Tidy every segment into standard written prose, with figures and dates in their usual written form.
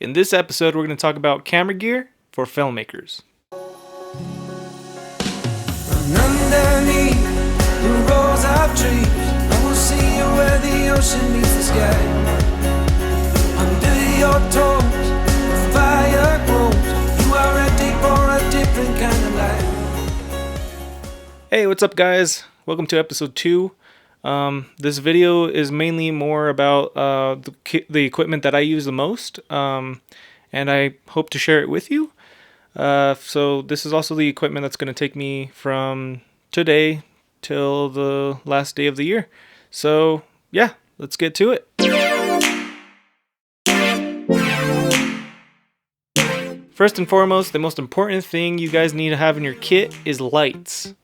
In this episode, we're going to talk about camera gear for filmmakers. Underneath the rows of trees, I will see you where the ocean meets the sky. Under your toes, the fire grows. You are ready for a different kind of life. Hey, what's up, guys? Welcome to episode 2. This video is mainly more about the equipment that I use the most, and I hope to share it with you. So this is also the equipment that's going to take me from today till the last day of the year. So yeah, let's get to it. First and foremost, the most important thing you guys need to have in your kit is lights.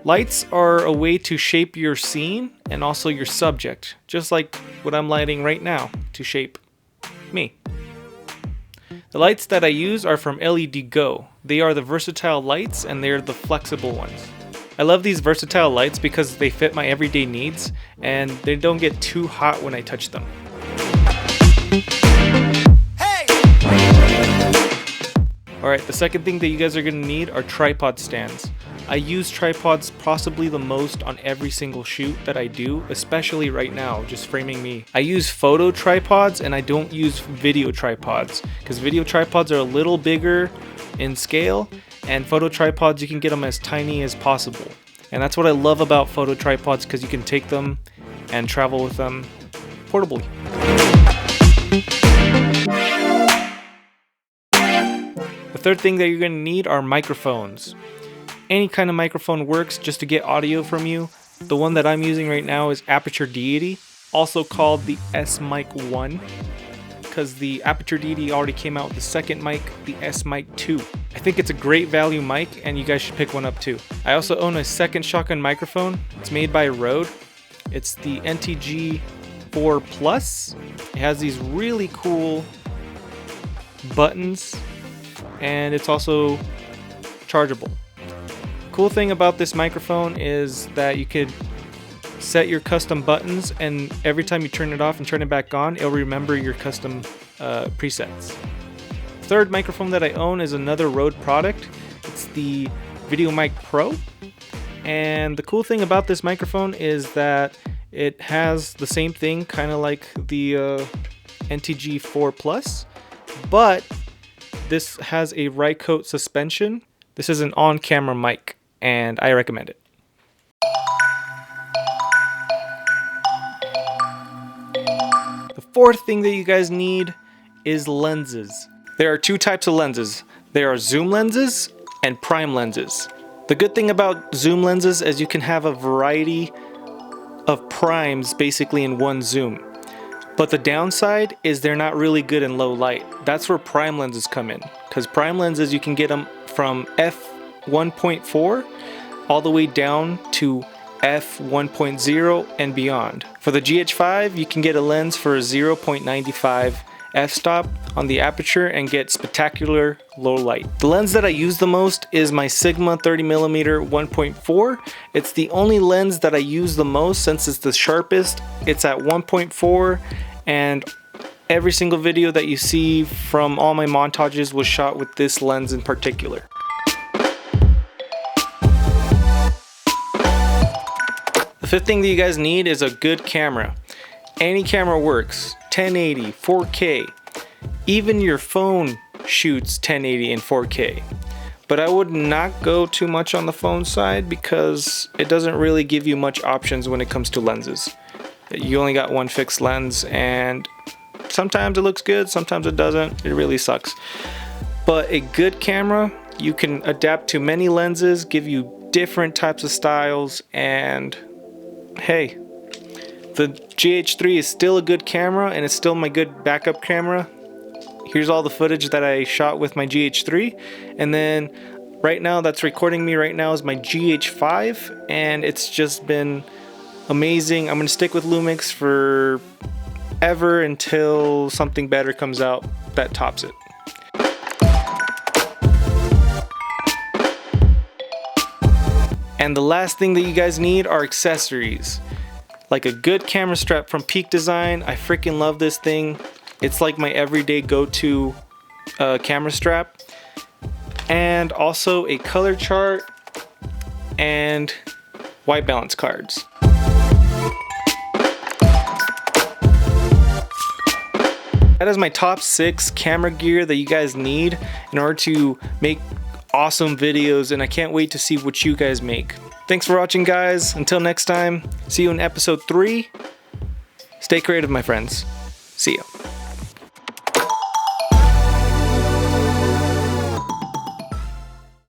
Lights are a way to shape your scene and also your subject, just like what I'm lighting right now to shape me. The lights that I use are from LED Go. They are the versatile lights and they're the flexible ones. I love these versatile lights because they fit my everyday needs and they don't get too hot when I touch them. Alright, the second thing that you guys are going to need are tripod stands. I use tripods possibly the most on every single shoot that I do, especially right now, just framing me. I use photo tripods and I don't use video tripods because video tripods are a little bigger in scale, and photo tripods you can get them as tiny as possible. And that's what I love about photo tripods, because you can take them and travel with them portably. The third thing that you're going to need are microphones. Any kind of microphone works just to get audio from you. The one that I'm using right now is Aperture Deity, also called the S-Mic 1, because the Aperture Deity already came out with the second mic, the S-Mic 2. I think it's a great value mic and you guys should pick one up too. I also own a second shotgun microphone. It's made by Rode. It's the NTG 4 Plus. It has these really cool buttons and it's also chargeable. Cool thing about this microphone is that you could set your custom buttons, and every time you turn it off and turn it back on, it'll remember your custom presets. Third microphone that I own is another Rode product. It's the VideoMic Pro, and the cool thing about this microphone is that it has the same thing, kind of like the NTG 4 Plus, but this has a Rycote suspension. This is an on-camera mic, and I recommend it. The fourth thing that you guys need is lenses. There are two types of lenses. There are zoom lenses and prime lenses. The good thing about zoom lenses is you can have a variety of primes basically in one zoom. But the downside is they're not really good in low light. That's where prime lenses come in, because prime lenses, you can get them from f1.4 all the way down to f1.0 and beyond. For the GH5, you can get a lens for 0.95 f-stop on the aperture and get spectacular low light. The lens that I use the most is my Sigma 30mm 1.4. It's the only lens that I use the most since it's the sharpest. It's at 1.4, and every single video that you see from all my montages was shot with this lens in particular. The fifth thing that you guys need is a good camera. Any camera works. 1080, 4K. Even your phone shoots 1080 and 4K. But I would not go too much on the phone side because it doesn't really give you much options when it comes to lenses. You only got one fixed lens, and sometimes it looks good, sometimes it doesn't. It really sucks. But a good camera, you can adapt to many lenses, give you different types of styles, and hey, the GH3 is still a good camera and it's still my good backup camera. Here's all the footage that I shot with my GH3, and then right now that's recording me right now is my GH5, and it's just been amazing. I'm gonna stick with Lumix for ever until something better comes out that tops it. And the last thing that you guys need are accessories. Like a good camera strap from Peak Design. I freaking love this thing. It's like my everyday go-to camera strap. And also a color chart and white balance cards. That is my top 6 camera gear that you guys need in order to make awesome videos, and I can't wait to see what you guys make. Thanks for watching, guys. Until next time, see you in episode 3. Stay creative, my friends. See ya.